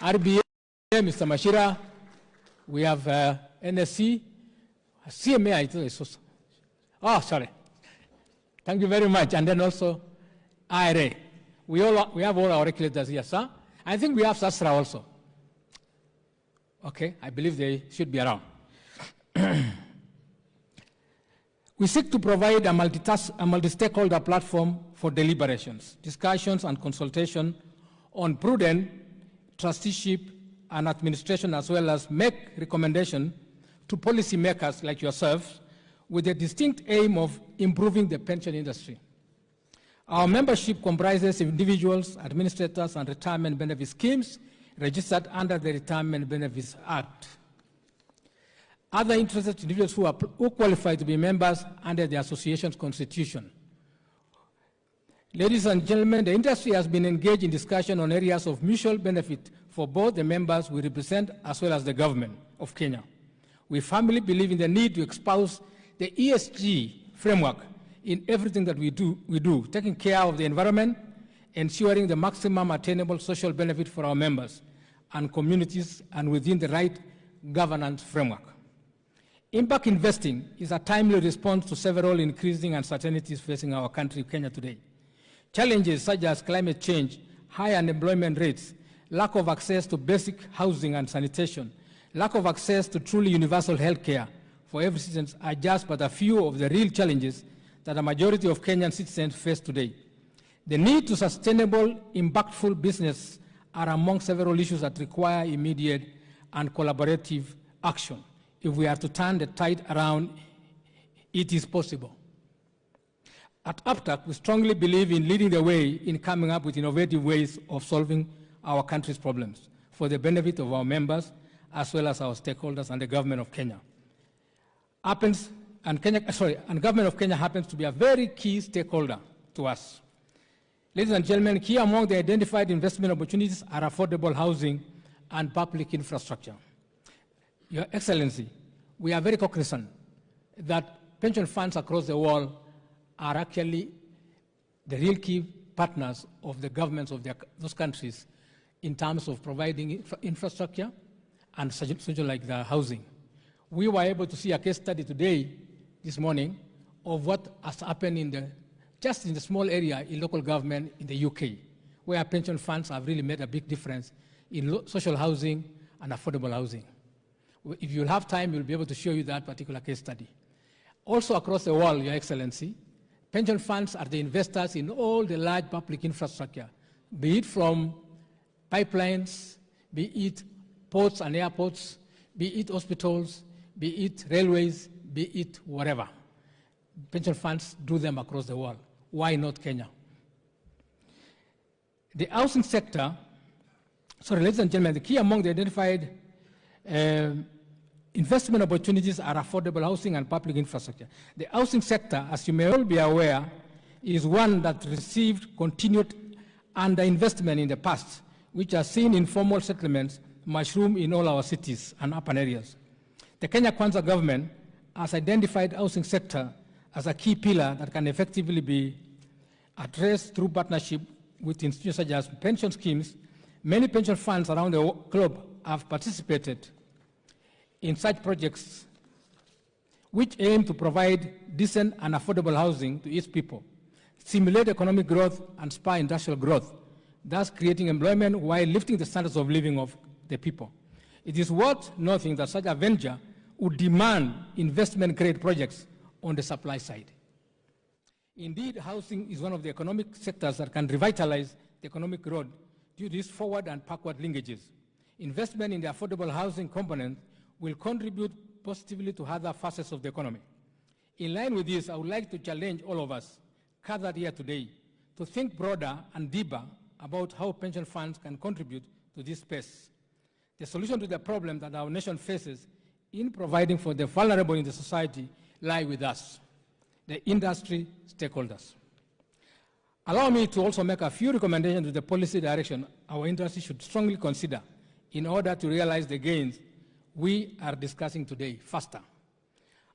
RBA, Mr. Mashira, we have NSC, CMA, I thought it's also. Oh, sorry. Thank you very much. And then also IRA. We have all our regulators here, sir. I think we have Satsra also. Okay, I believe they should be around. We seek to provide a multi-stakeholder platform for deliberations, discussions, and consultation on prudent trusteeship and administration, as well as make recommendations to policymakers like yourselves with the distinct aim of improving the pension industry. Our membership comprises individuals, administrators, and retirement benefit schemes registered under the Retirement Benefits Act. Other interested individuals who qualify to be members under the association's constitution. Ladies and gentlemen, the industry has been engaged in discussion on areas of mutual benefit for both the members we represent as well as the government of Kenya. We firmly believe in the need to espouse the ESG framework in everything that we do, taking care of the environment, ensuring the maximum attainable social benefit for our members and communities, and within the right governance framework. Impact investing is a timely response to several increasing uncertainties facing our country, Kenya, today. Challenges such as climate change, high unemployment rates, lack of access to basic housing and sanitation, lack of access to truly universal health care for every citizen are just but a few of the real challenges that a majority of Kenyan citizens face today. The need to sustainable, impactful business are among several issues that require immediate and collaborative action. If we are to turn the tide around, it is possible. At APTAC, we strongly believe in leading the way in coming up with innovative ways of solving our country's problems for the benefit of our members as well as our stakeholders and the government of Kenya. Government of Kenya happens to be a very key stakeholder to us. Ladies and gentlemen, key among the identified investment opportunities are affordable housing and public infrastructure. Your Excellency, we are very cognizant that pension funds across the world are actually the real key partners of the governments of those countries in terms of providing infrastructure and such like the housing. We were able to see a case study today, this morning, of what has happened just in the small area in local government in the UK, where pension funds have really made a big difference in social housing and affordable housing. If you'll have time, we'll be able to show you that particular case study. Also across the world, Your Excellency, pension funds are the investors in all the large public infrastructure, be it from pipelines, be it ports and airports, be it hospitals, be it railways, be it whatever. Pension funds do them across the world. Why not Kenya? The housing sector, ladies and gentlemen, the key among the identified investment opportunities are affordable housing and public infrastructure. The housing sector, as you may all be aware, is one that received continued underinvestment in the past, which has seen informal settlements mushroom in all our cities and urban areas. The Kenya Kwanza government has identified the housing sector as a key pillar that can effectively be addressed through partnership with institutions such as pension schemes. Many pension funds around the globe have participated in such projects which aim to provide decent and affordable housing to its people, stimulate economic growth and spur industrial growth, thus creating employment while lifting the standards of living of the people. It is worth noting that such a venture would demand investment-grade projects on the supply side. Indeed, housing is one of the economic sectors that can revitalize the economic growth due to its forward and backward linkages. Investment in the affordable housing component will contribute positively to other facets of the economy. In line with this, I would like to challenge all of us gathered here today to think broader and deeper about how pension funds can contribute to this space. The solution to the problem that our nation faces in providing for the vulnerable in the society lie with us, the industry stakeholders. Allow me to also make a few recommendations to the policy direction our industry should strongly consider in order to realize the gains we are discussing today faster.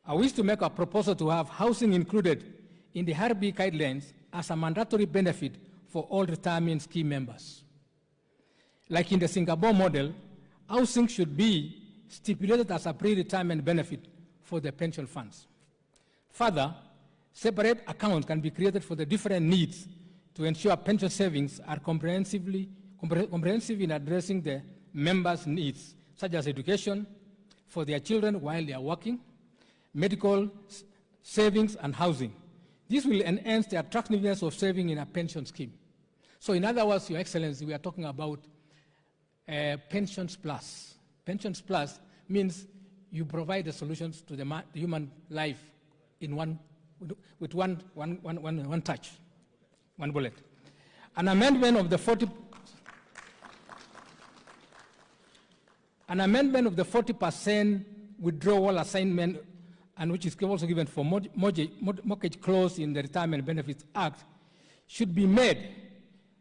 I wish to make a proposal to have housing included in the RB guidelines as a mandatory benefit for all retirement scheme members. Like in the Singapore model, housing should be stipulated as a pre-retirement benefit for the pension funds. Further, separate accounts can be created for the different needs to ensure pension savings are comprehensive in addressing the members' needs, such as education for their children while they are working, medical savings, and housing. This will enhance the attractiveness of saving in a pension scheme. So in other words, Your Excellency, we are talking about pensions plus. Pensions plus means you provide the solutions to the human life in one touch, one bullet. An amendment of the 40% withdrawal assignment, and which is also given for mortgage clause in the Retirement Benefits Act, should be made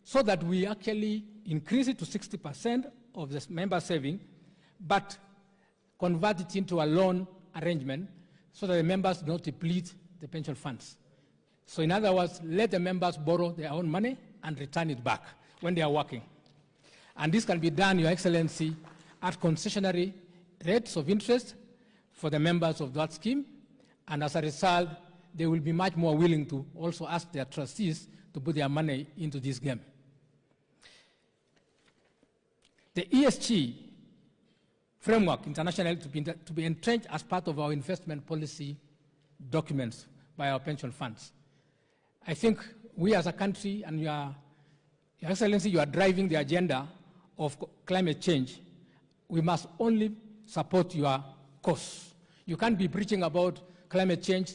so that we actually increase it to 60% of the member saving, but convert it into a loan arrangement so that the members do not deplete the pension funds. So in other words, let the members borrow their own money and return it back when they are working. And this can be done, Your Excellency, at concessionary rates of interest for the members of that scheme, and as a result, they will be much more willing to also ask their trustees to put their money into this game. The ESG framework internationally to be entrenched as part of our investment policy documents by our pension funds. I think we as a country, and Your Excellency, you are driving the agenda of climate change. We must only support your cause. You can't be preaching about climate change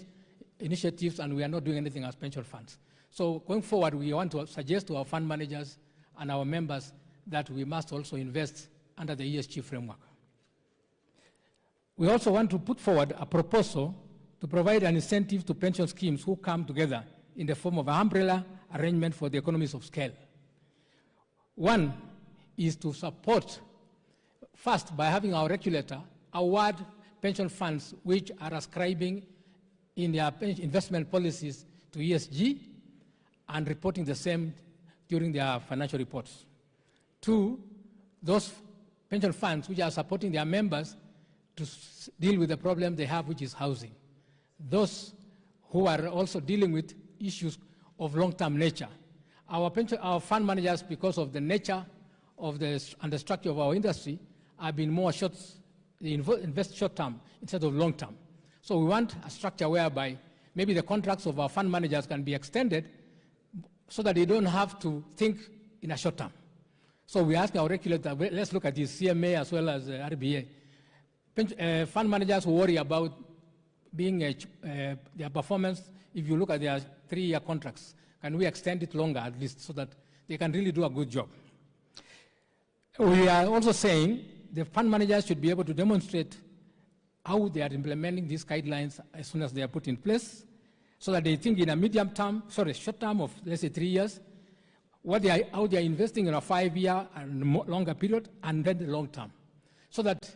initiatives and we are not doing anything as pension funds. So going forward, we want to suggest to our fund managers and our members that we must also invest under the ESG framework. We also want to put forward a proposal to provide an incentive to pension schemes who come together in the form of an umbrella arrangement for the economies of scale. One is to support, first, by having our regulator award pension funds which are ascribing in their investment policies to ESG and reporting the same during their financial reports. Two, those pension funds which are supporting their members to deal with the problem they have, which is housing. Those who are also dealing with issues of long-term nature. Our fund managers, because of the nature of and the structure of our industry, have been more they invest short-term instead of long-term. So we want a structure whereby maybe the contracts of our fund managers can be extended so that they don't have to think in a short term. So we ask our regulator, let's look at this, CMA as well as RBA. Fund managers who worry about being their performance, if you look at their 3-year contracts, can we extend it longer at least so that they can really do a good job? We are also saying the fund managers should be able to demonstrate how they are implementing these guidelines as soon as they are put in place, so that they think in a short term of, let's say, 3 years, how they are investing in a 5-year and longer period, and then the long term. So that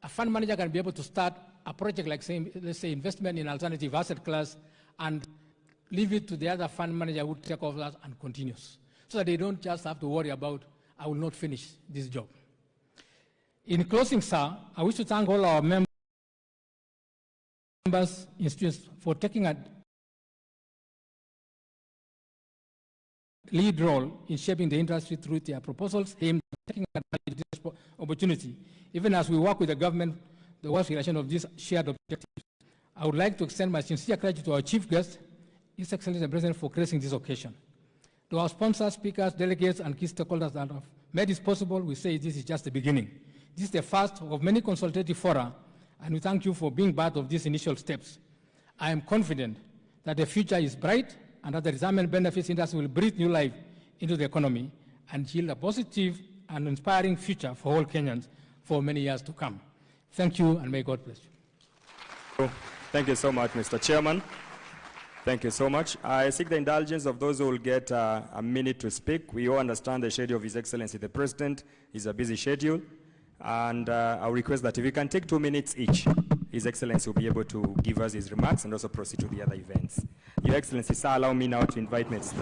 a fund manager can be able to start a project like, let's say, investment in alternative asset class and leave it to the other fund manager who take over and continues. So that they don't just have to worry about, I will not finish this job. In closing, sir, I wish to thank all our members, institutions for taking a lead role in shaping the industry through their proposals aimed at taking advantage of this opportunity. Even as we work with the government, the work relation of these shared objectives, I would like to extend my sincere gratitude to our chief guest, His Excellency the President, for gracing this occasion. To our sponsors, speakers, delegates, and key stakeholders that have made this possible, we say this is just the beginning. This is the first of many consultative fora, and we thank you for being part of these initial steps. I am confident that the future is bright and that the retirement benefits industry will breathe new life into the economy and yield a positive and inspiring future for all Kenyans for many years to come. Thank you, and may God bless you. Thank you so much, Mr. Chairman. Thank you so much. I seek the indulgence of those who will get a minute to speak. We all understand the schedule of His Excellency the President is a busy schedule. And I'll request that if we can take 2 minutes each, His Excellency will be able to give us his remarks and also proceed to the other events. Your Excellency, sir, allow me now to invite me to start.